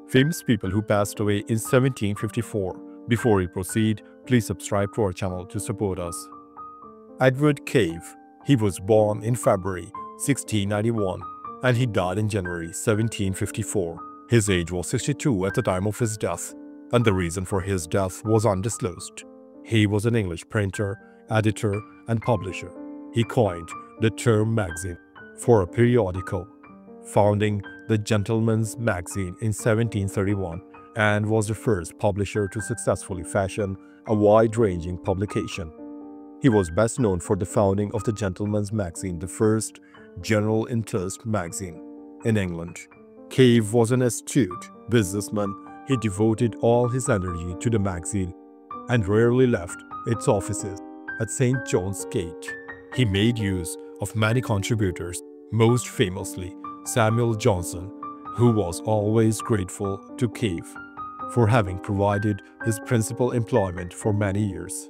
Famous people who passed away in 1754. Before we proceed, please subscribe to our channel to support us. Adward Chone. He was born in February 1691 and he died in January 1754. His age was 62 at the time of his death, and the reason for his death was undisclosed. He was an English printer, editor, and publisher. He coined the term magazine for a periodical, founding the Gentleman's Magazine in 1731, and was the first publisher to successfully fashion a wide-ranging publication. He was best known for the founding of the Gentleman's Magazine, the first general interest magazine in England. Chone was an astute businessman. He devoted all his energy to the magazine and rarely left its offices at St. John's Gate. He made use of many contributors, most famously Samuel Johnson, who was always grateful to Chone for having provided his principal employment for many years.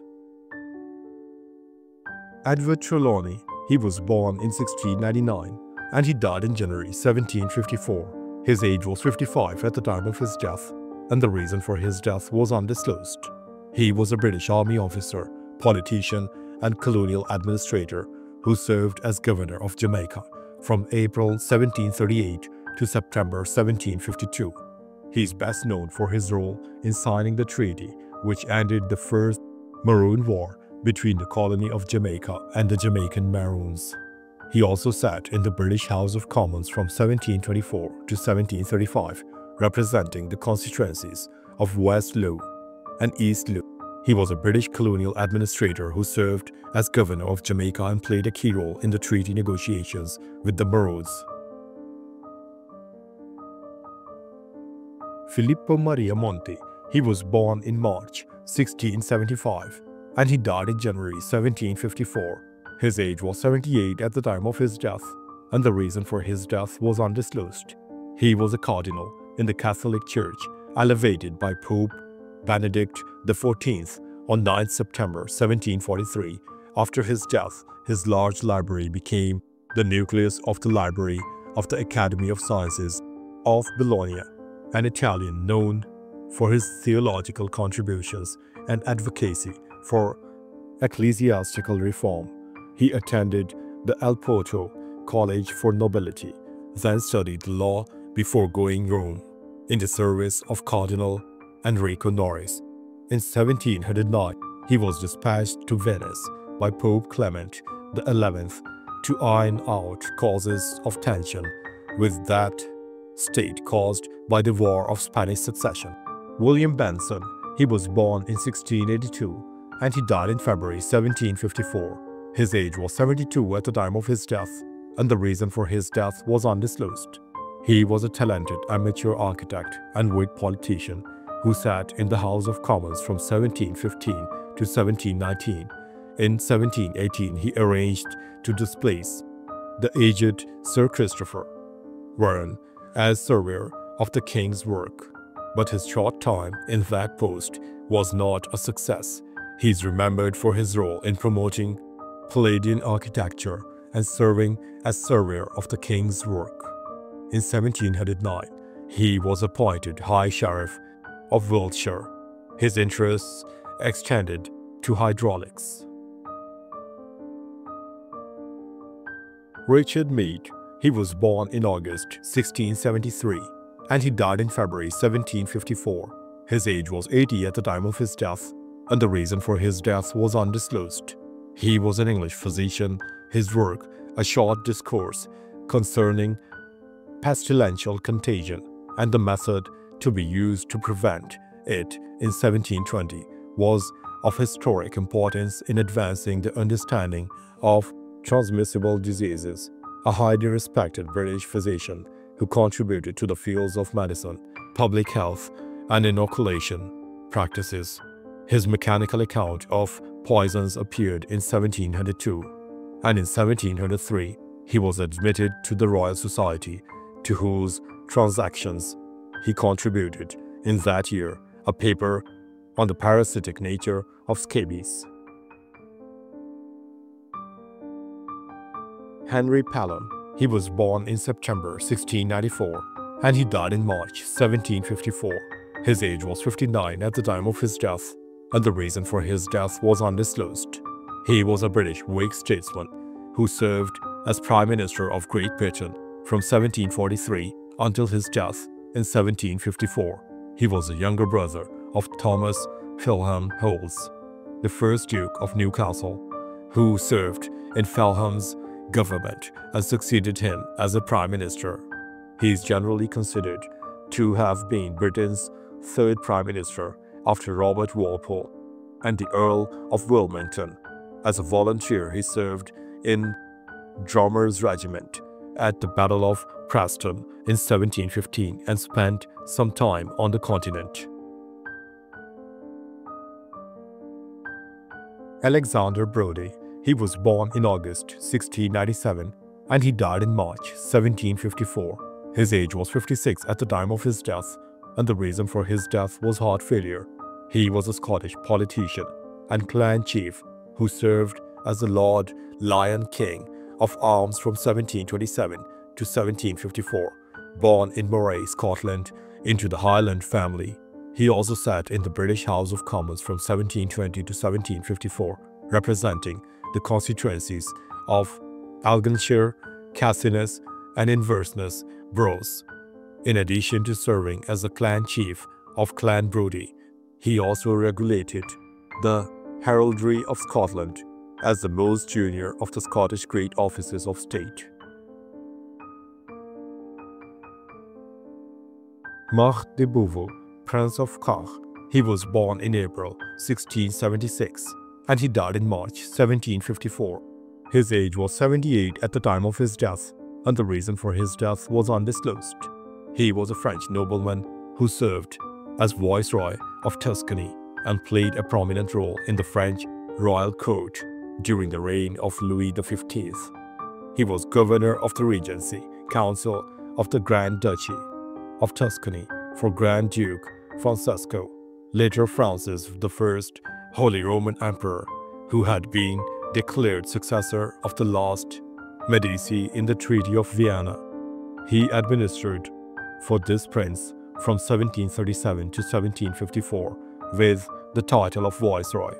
Adward Chone. He was born in 1699 and he died in January 1754. His age was 55 at the time of his death, and the reason for his death was undisclosed. He was a British Army officer, politician, and colonial administrator who served as governor of Jamaica from April 1738 to September 1752. He is best known for his role in signing the treaty which ended the First Maroon War between the colony of Jamaica and the Jamaican Maroons. He also sat in the British House of Commons from 1724 to 1735, representing the constituencies of West Low and East Low. He was a British colonial administrator who served as governor of Jamaica and played a key role in the treaty negotiations with the Maroons. Philipo Maria Monte. He was born in March 1675 and he died in January 1754. His age was 78 at the time of his death, and the reason for his death was undisclosed. He was a cardinal in the Catholic Church, elevated by Pope Benedict XIV on 9 September 1743. After his death, his large library became the nucleus of the library of the Academy of Sciences of Bologna, an Italian known for his theological contributions and advocacy for ecclesiastical reform. He attended the El Porto College for Nobility, then studied law before going Rome in the service of Cardinal Enrico Noris. In 1709, he was dispatched to Venice by Pope Clement XI to iron out causes of tension with that state caused by the War of Spanish Succession. William Benson. He was born in 1682 and he died in February 1754. His age was 72 at the time of his death, and the reason for his death was undisclosed. He was a talented amateur architect and Whig politician who sat in the House of Commons from 1715 to 1719. In 1718, he arranged to displace the aged Sir Christopher Warren as surveyor of the King's work, but his short time in that post was not a success. He is remembered for his role in promoting Palladian architecture and serving as surveyor of the King's work. In 1709, he was appointed High Sheriff of Wiltshire. His interests extended to hydraulics. Richard Meade. He was born in August 1673 and he died in February 1754. His age was 80 at the time of his death, and the reason for his death was undisclosed. He was an English physician. His work, A Short Discourse Concerning Pestilential Contagion and the Method to be Used to Prevent It in 1720, was of historic importance in advancing the understanding of transmissible diseases. A highly respected British physician who contributed to the fields of medicine, public health, and inoculation practices. His mechanical account of poisons appeared in 1702, and in 1703 he was admitted to the Royal Society, to whose transactions he contributed in that year a paper on the parasitic nature of scabies. Henry Palum. He was born in September 1694 and he died in March 1754. His age was 59 at the time of his death, and the reason for his death was undisclosed. He was a British Whig statesman who served as Prime Minister of Great Britain from 1743 until his death in 1754. He was a younger brother of Thomas Wilhelm Holz, the first Duke of Newcastle, who served in Pelham's government and succeeded him as a Prime Minister. He is generally considered to have been Britain's third Prime Minister after Robert Walpole and the Earl of Wilmington. As a volunteer, he served in Dromer's regiment at the Battle of Preston in 1715 and spent some time on the continent. Alexander Brodie. He was born in August 1697 and he died in March 1754. His age was 56 at the time of his death, and the reason for his death was heart failure. He was a Scottish politician and clan chief who served as the Lord Lion King of Arms from 1727 to 1754. Born in Moray, Scotland, into the Highland family, he also sat in the British House of Commons from 1720 to 1754, representing the constituencies of Algonshire, Caithness, and Inverness boroughs. In addition to serving as the clan chief of Clan Brodie, he also regulated the heraldry of Scotland as the most junior of the Scottish great offices of state. Marc de Beauveau, Prince of Quart. He was born in April 1676 and he died in March 1754. His age was 78 at the time of his death, and the reason for his death was undisclosed. He was a French nobleman who served as Viceroy of Tuscany and played a prominent role in the French royal court during the reign of Louis XV. He was governor of the Regency Council of the Grand Duchy of Tuscany for Grand Duke Francesco, later Francis I, Holy Roman Emperor, who had been declared successor of the last Medici in the Treaty of Vienna. He administered for this prince from 1737 to 1754 with the title of Viceroy.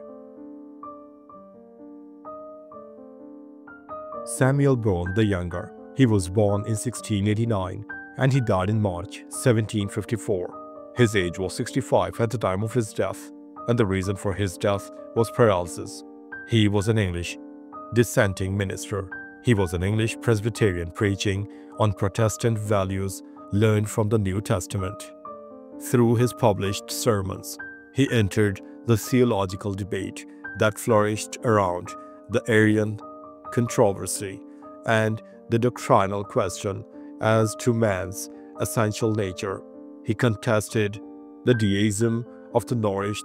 Samuel Browne the Younger. He was born in 1689 and he died in March 1754. His age was 65 at the time of his death, and the reason for his death was paralysis. He was an English dissenting minister. He was an English Presbyterian preaching on Protestant values learned from the New Testament. Through his published sermons, he entered the theological debate that flourished around the Arian controversy and the doctrinal question as to man's essential nature. He contested the deism of the Norse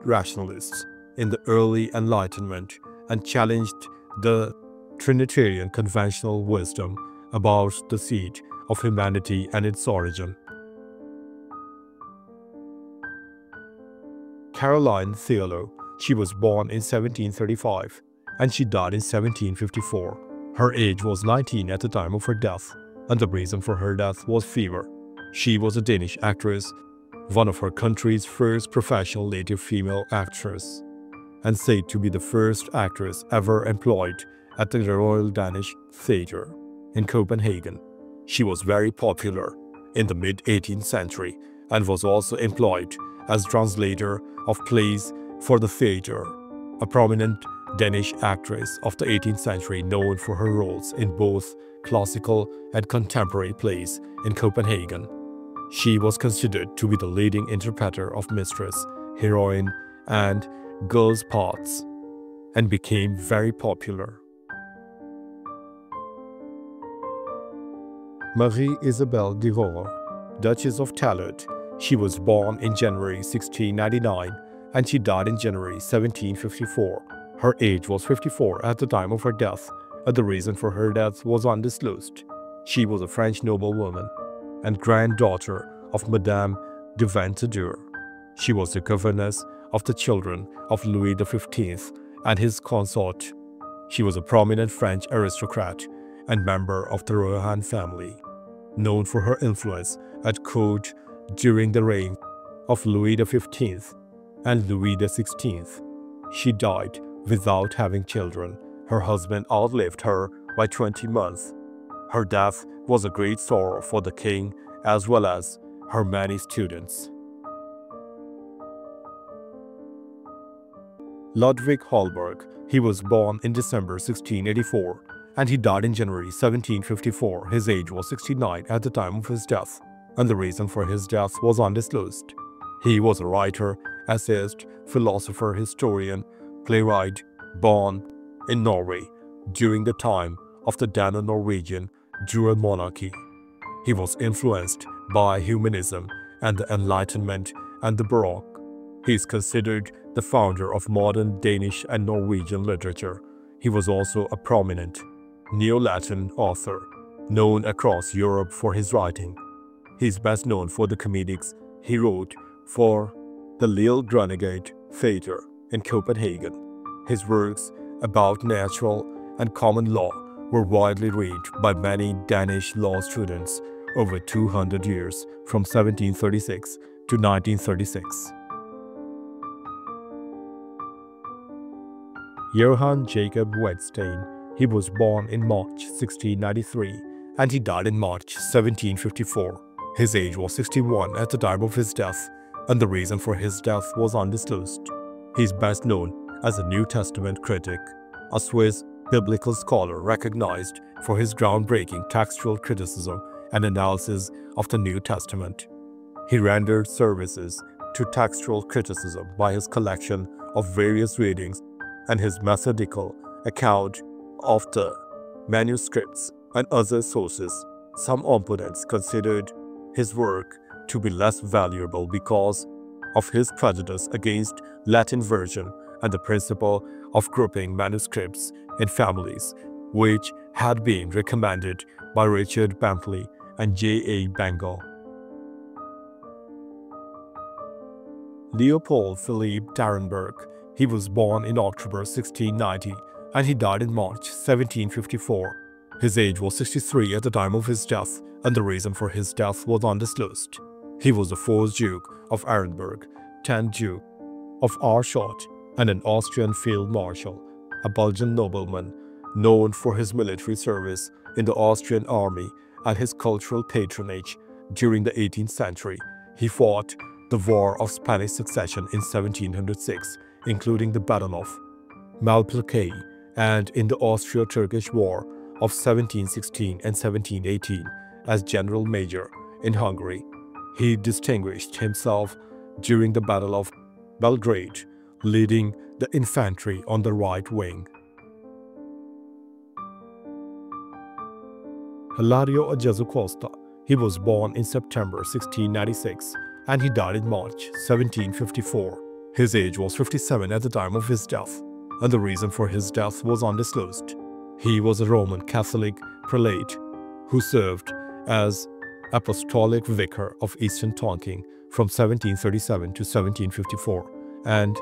rationalists in the early Enlightenment and challenged the Trinitarian conventional wisdom about the seed of humanity and its origin. Caroline Theolo. She was born in 1735 and she died in 1754. Her age was 19 at the time of her death, and the reason for her death was fever. She was a Danish actress, one of her country's first professional native female actress, and said to be the first actress ever employed at the Royal Danish Theatre in Copenhagen. She was very popular in the mid-18th century and was also employed as translator of plays for the theatre, a prominent Danish actress of the 18th century known for her roles in both classical and contemporary plays in Copenhagen. She was considered to be the leading interpreter of mistress, heroine, and girls' parts, and became very popular. Marie Isabel de Rohan, Duchess of Talot. She was born in January 1699 and she died in January 1754. Her age was 54 at the time of her death, and the reason for her death was undisclosed. She was a French noblewoman and granddaughter of Madame de Ventadour. She was the governess of the children of Louis XV and his consort. She was a prominent French aristocrat and member of the Rohan family. known for her influence at court during the reign of Louis XV and Louis XVI. She died without having children. Her husband outlived her by 20 months. Her death was a great sorrow for the king as well as her many students. Lck Hallberg. He was born in December 1684 and he died in January 1754. His age was 69 at the time of his death, and the reason for his death was undisclosed. He was a writer, essayist, philosopher, historian, playwright, born in Norway during the time of the Dano-Norwegian dual monarchy. He was influenced by humanism and the Enlightenment and the Baroque. He is considered the founder of modern Danish and Norwegian literature. He was also a prominent Neo-Latin author, known across Europe for his writing. He is best known for the comedics he wrote for the Lille Renegade Theatre in Copenhagen. His works about natural and common law were widely read by many Danish law students over 200 years, from 1736 to 1936. Johann Jacob Wetstein. He was born in March 1693 and he died in March 1754. His age was 61 at the time of his death, and the reason for his death was undisclosed. He is best known as a New Testament critic, a Swiss biblical scholar recognized for his groundbreaking textual criticism and analysis of the New Testament. He rendered services to textual criticism by his collection of various readings and his methodical account of the manuscripts and other sources. Some opponents considered his work to be less valuable because of his prejudice against Latin version and the principle of grouping manuscripts in families, which had been recommended by Richard Bentley and J.A. Bengal. Leopole Philippe Tarberg. He was born in October 1690 and he died in March 1754. His age was 63 at the time of his death, and the reason for his death was undisclosed. He was the 4th Duke of Arenberg, 10th Duke of Arschot, and an Austrian field marshal, a Belgian nobleman known for his military service in the Austrian army and his cultural patronage during the 18th century. He fought the War of Spanish Succession in 1706, including the Battle of Malplaquet, and in the Austro-Turkish War of 1716 and 1718 as General Major in Hungary. He distinguished himself during the Battle of Belgrade, leading the infantry on the right wing. Helio Costa. He was born in September 1696 and he died in March 1754. His age was 57 at the time of his death, and the reason for his death was undisclosed. He was a Roman Catholic prelate who served as apostolic vicar of Eastern Tonking from 1737 to 1754 and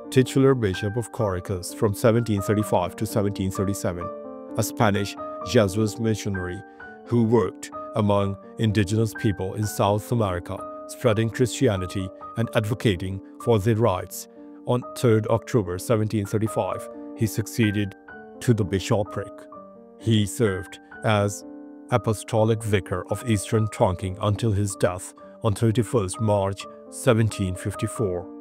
titular bishop of Coracas from 1735 to 1737, a Spanish Jesuit missionary who worked among indigenous people in South America, spreading Christianity and advocating for their rights. On 3rd October 1735, he succeeded to the bishopric. He served as apostolic vicar of Eastern Tonking until his death on 31st March 1754.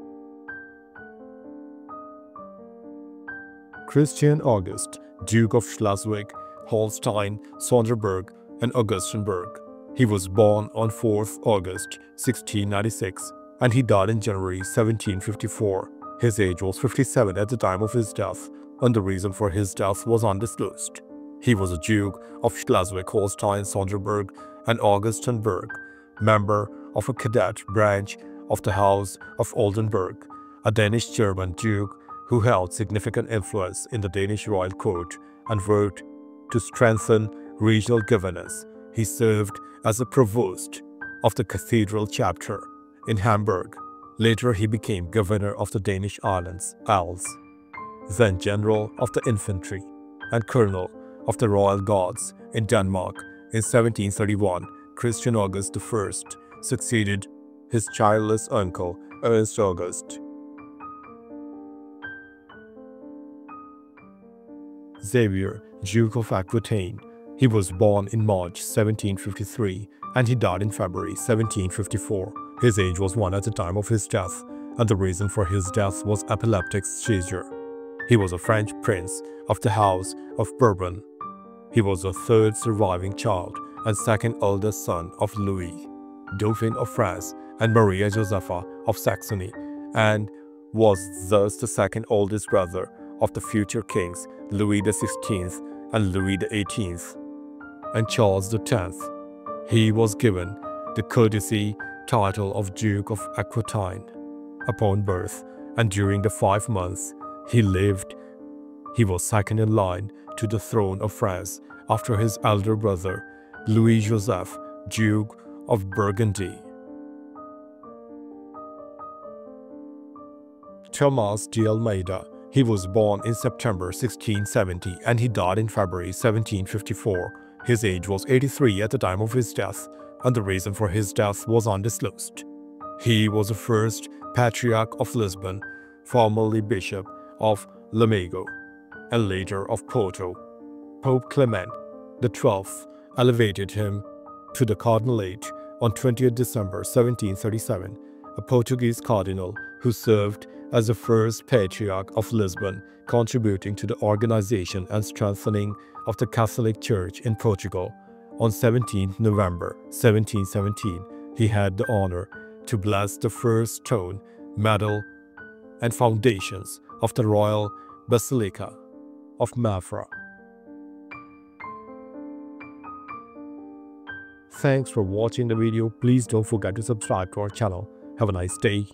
Christian August, Duke of Schleswig, Holstein, Sonderburg, and Augustenburg. He was born on 4th August 1696 and he died in January 1754. His age was 57 at the time of his death, and the reason for his death was undisclosed. He was a Duke of Schleswig, Holstein, Sonderburg, and Augustenburg, member of a cadet branch of the House of Oldenburg, a Danish-German duke who held significant influence in the Danish royal court and worked to strengthen regional governance. He served as a provost of the cathedral chapter in Hamburg. Later he became governor of the Danish islands, Isles, then general of the infantry and colonel of the Royal Guards in Denmark in 1731 Christian August I succeeded his childless uncle Ernst August. Xavier, Duke of Aquitaine. He was born in March 1753 and he died in February 1754. His age was 1 at the time of his death, and the reason for his death was epileptic seizure. He was a French prince of the House of Bourbon. He was the third surviving child and second eldest son of Louis, Dauphin of France, and Maria Josepha of Saxony, and was thus the second oldest brother of the future kings Louis XVI and Louis XVIII and Charles X. He was given the courtesy title of Duke of Aquitaine upon birth, and during the 5 months he lived, he was second in line to the throne of France after his elder brother Louis-Joseph, Duke of Burgundy. Tomás de Almeida. He was born in September 1670 and he died in February 1754. His age was 83 at the time of his death, and the reason for his death was undisclosed. He was the first Patriarch of Lisbon, formerly Bishop of Lamego, and later of Porto. Pope Clement XII elevated him to the cardinalate on 20th December 1737, a Portuguese cardinal who served as the first Patriarch of Lisbon, contributing to the organization and strengthening of the Catholic Church in Portugal. On 17 November 1717, he had the honor to bless the first stone, medal, and foundations of the Royal Basilica of Mafra. Thanks for watching the video. Please don't forget to subscribe to our channel. Have a nice day.